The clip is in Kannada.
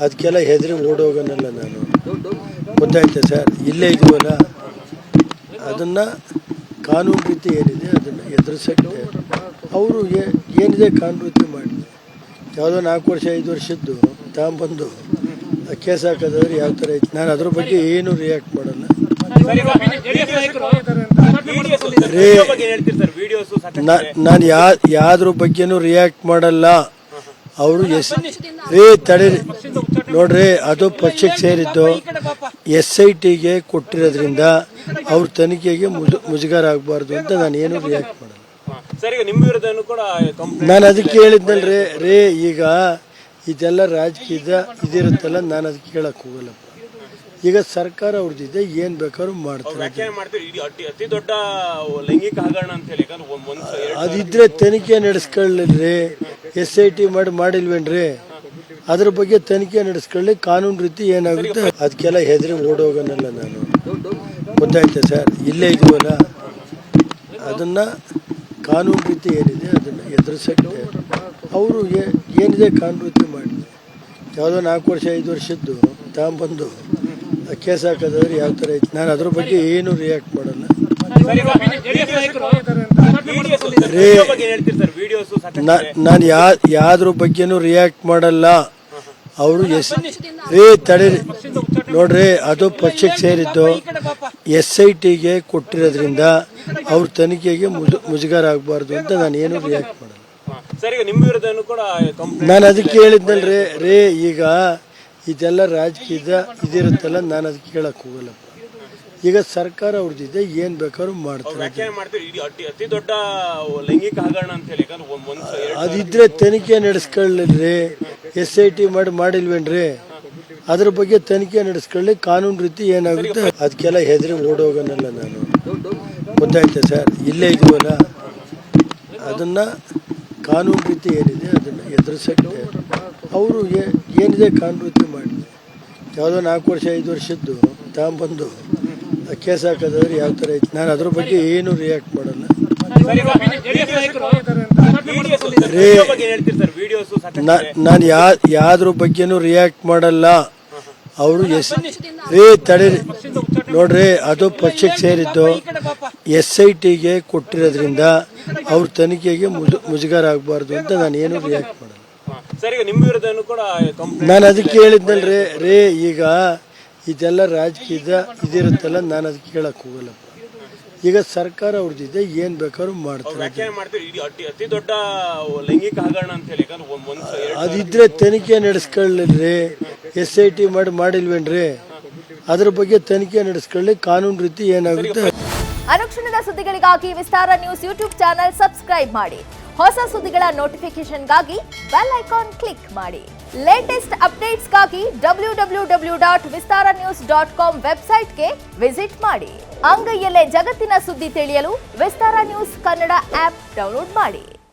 ಅದಕ್ಕೆಲ್ಲ ಹೆದರಿ ಓಡೋಗನಲ್ಲ ನಾನು. ಗೊತ್ತಾಯ್ತಾ ಸರ್? ಇಲ್ಲೇ ಇದೀವಲ್ಲ, ಅದನ್ನು ಕಾನೂನು ರೀತಿ ಏನಿದೆ ಅದನ್ನು ಎದುರಿಸೋಕ್ಕೆ ಅವರು ಏನಿದೆ ಕಾನೂನು ರೀತಿ ಮಾಡಿ. ಯಾವುದೋ 4 ವರ್ಷ 5 ವರ್ಷದ್ದು ತಗೊಂಬಂದು ಕೇಸ್ ಹಾಕೋದಾದ್ರೆ ಯಾವ ಥರ ಐತೆ? ನಾನು ಅದ್ರ ಬಗ್ಗೆ ಏನು ರಿಯಾಕ್ಟ್ ಮಾಡಲ್ಲ. ನಾನು ಯಾವ್ದ್ರ ಬಗ್ಗೆನೂ ರಿಯಾಕ್ಟ್ ಮಾಡಲ್ಲ. ಅವರು ತಡೀರಿ ನೋಡ್ರಿ, ಅದು ಪಕ್ಷಕ್ಕೆ ಸೇರಿದ್ದು SITಗೆ ಕೊಟ್ಟಿರೋದ್ರಿಂದ ಅವ್ರ ತನಿಖೆಗೆ ಮುಜುಗರ ಆಗಬಾರ್ದು ಅಂತ ನಾನು ಏನು ರಿಯಾಕ್ಟ್ ಮಾಡಲ್ಲ. ನಾನು ಅದಕ್ಕೆ ಹೇಳಿದ್ನಲ್ರಿ ಈಗ ಇದೆಲ್ಲ ರಾಜಕೀಯದ ಇದಿರುತ್ತಲ್ಲ, ನಾನು ಅದಕ್ಕೆ ಕೇಳಕ್ ಹೋಗಲ್ಲಪ್ಪ. ಈಗ ಸರ್ಕಾರ ಅವ್ರದ್ದಿದೆ, ಏನ್ ಬೇಕಾದ್ರೂ ಮಾಡ್ತಾರೆ. ಅದಿದ್ರೆ ತನಿಖೆ ನಡೆಸ್ಕೊಳ್ಳಿ. SIT ಮಾಡಿಲ್ವೇನ್ರಿ? ಅದ್ರ ಬಗ್ಗೆ ತನಿಖೆ ನಡೆಸ್ಕೊಳ್ಳಿ. ಕಾನೂನು ರೀತಿ ಏನಾಗುತ್ತೆ ಅದಕ್ಕೆಲ್ಲ ಹೆದರಿ ಓಡೋಗನಲ್ಲ ನಾನು. ಗೊತ್ತಾಯ್ತಾ ಸರ್? ಇಲ್ಲೇ ಇದೀವಲ್ಲ, ಅದನ್ನ ಕಾನೂನು ರೀತಿ ಏನಿದೆ ಅದನ್ನು ಎದುರಿಸೋಕ್ಕೆ ಅವರು ಏನಿದೆ ಕಾನೂನು ರೀತಿ ಮಾಡಿ. ಯಾವುದೋ 4 ವರ್ಷ 5 ವರ್ಷದ್ದು ತಗೊಂಬಂದು ಕೇಸ್ ಹಾಕೋದಾದ್ರೆ ಯಾವ ಥರ ಐತೆ? ನಾನು ಅದ್ರ ಬಗ್ಗೆ ಏನು ರಿಯಾಕ್ಟ್ ಮಾಡಲ್ಲ. ನಾನು ಯಾವ್ದ್ರ ಬಗ್ಗೆನೂ ರಿಯಾಕ್ಟ್ ಮಾಡಲ್ಲ. ಅವರು ತಡೀರಿ ನೋಡ್ರಿ, ಅದು ಪಕ್ಷಕ್ಕೆ ಸೇರಿದ್ದು SITಗೆ ಕೊಟ್ಟಿರೋದ್ರಿಂದ ಅವ್ರ ತನಿಖೆಗೆ ಮುಜುಗರ ಆಗಬಾರ್ದು ಅಂತ ನಾನು ಏನು ರಿಯಾಕ್ಟ್ ಮಾಡಲ್ಲ. ನಾನು ಅದಕ್ಕೆ ಹೇಳಿದ್ನಲ್ರಿ ಈಗ ಇದೆಲ್ಲ ರಾಜಕೀಯದ ಇದಿರುತ್ತಲ್ಲ, ನಾನು ಅದಕ್ಕೆ ಕೇಳಕ್ ಹೋಗಲ್ಲಪ್ಪ. ಈಗ ಸರ್ಕಾರ ಅವ್ರದ್ದಿದೆ, ಏನ್ ಬೇಕಾದ್ರೂ ಮಾಡ್ತಾರೆ. ಅದಿದ್ರೆ ತನಿಖೆ ನಡೆಸ್ಕೊಳ್ಳಿ. SIT ಮಾಡಿಲ್ವೇನ್ರಿ? ಅದ್ರ ಬಗ್ಗೆ ತನಿಖೆ ನಡೆಸ್ಕೊಳ್ಳಿ. ಕಾನೂನು ರೀತಿ ಏನಾಗುತ್ತೆ ಅದಕ್ಕೆಲ್ಲ ಹೆದರಿ ಓಡೋಗನಲ್ಲ ನಾನು. ಗೊತ್ತಾಯ್ತಾ ಸರ್? ಇಲ್ಲೇ ಇದೀವಲ್ಲ, ಅದನ್ನ ಕಾನೂನು ರೀತಿ ಏನಿದೆ ಅದನ್ನು ಎದುರಿಸೋಕ್ಕೆ ಅವರು ಏನಿದೆ ಕಾನೂನು ರೀತಿ ಮಾಡಿ. ಯಾವುದೋ 4 ವರ್ಷ 5 ವರ್ಷದ್ದು ತಗೊಂಬಂದು ಕೇಸ್ ಹಾಕೋದಾದ್ರೆ ಯಾವ ಥರ ಐತೆ? ನಾನು ಅದ್ರ ಬಗ್ಗೆ ಏನು ರಿಯಾಕ್ಟ್ ಮಾಡಲ್ಲ. ನಾನು ಯಾವ್ದ್ರ ಬಗ್ಗೆನೂ ರಿಯಾಕ್ಟ್ ಮಾಡಲ್ಲ. ಅವರು ತಡೀರಿ ನೋಡ್ರಿ, ಅದು ಪಕ್ಷಕ್ಕೆ ಸೇರಿದ್ದು SITಗೆ ಕೊಟ್ಟಿರೋದ್ರಿಂದ ಅವ್ರ ತನಿಖೆಗೆ ಮುಜುಗರ ಆಗಬಾರ್ದು ಅಂತ ನಾನು ಏನು ರಿಯಾಕ್ಟ್ ಮಾಡಲ್ಲ. ನಾನು ಅದಕ್ಕೆ ಹೇಳಿದ್ನಲ್ರಿ ಈಗ ಇದೆಲ್ಲ ರಾಜಕೀಯದ ಇದಿರುತ್ತಲ್ಲ, ನಾನು ಅದಕ್ಕೆ ಕೇಳಕ್ ಹೋಗಲ್ಲಪ್ಪ. ಈಗ ಸರ್ಕಾರ ಅವ್ರದ್ದಿದೆ, ಏನ್ ಬೇಕಾದ್ರೂ ಮಾಡ್ತಾರೆ. ಅದಿದ್ರೆ ತನಿಖೆ ನಡೆಸ್ಕೊಳ್ಳಿ. SIT ಮಾಡಿಲ್ವೇನ್ರಿ? ಅದ್ರ ಬಗ್ಗೆ ತನಿಖೆ ನಡೆಸ್ಕೊಳ್ಳಿ. ಕಾನೂನು ರೀತಿ ಏನಾಗುತ್ತೆ. ಅನುಕ್ಷಣದ ಸುದ್ದಿಗಳಿಗಾಗಿ ವಿಸ್ತಾರ ನ್ಯೂಸ್ ಯೂಟ್ಯೂಬ್ ಚಾನೆಲ್ ಸಬ್ಸ್ಕ್ರೈಬ್ ಮಾಡಿ. ಹೊಸ ಸುದ್ದಿಗಳ ನೋಟಿಫಿಕೇಶನ್ಗಾಗಿ ಬೆಲ್ ಐಕಾನ್ ಕ್ಲಿಕ್ ಮಾಡಿ. ಲೇಟೆಸ್ಟ್ ಅಪ್ಡೇಟ್ಸ್ಗಾಗಿ www.vistaranews.com ವೆಬ್ಸೈಟ್ಗೆ ವಿಸಿಟ್ ಮಾಡಿ. ಅಂಗೈಯಲ್ಲೇ ಜಗತ್ತಿನ ಸುದ್ದಿ ತಿಳಿಯಲು ವಿಸ್ತಾರ ನ್ಯೂಸ್ ಕನ್ನಡ ಆಪ್ ಡೌನ್ಲೋಡ್ ಮಾಡಿ.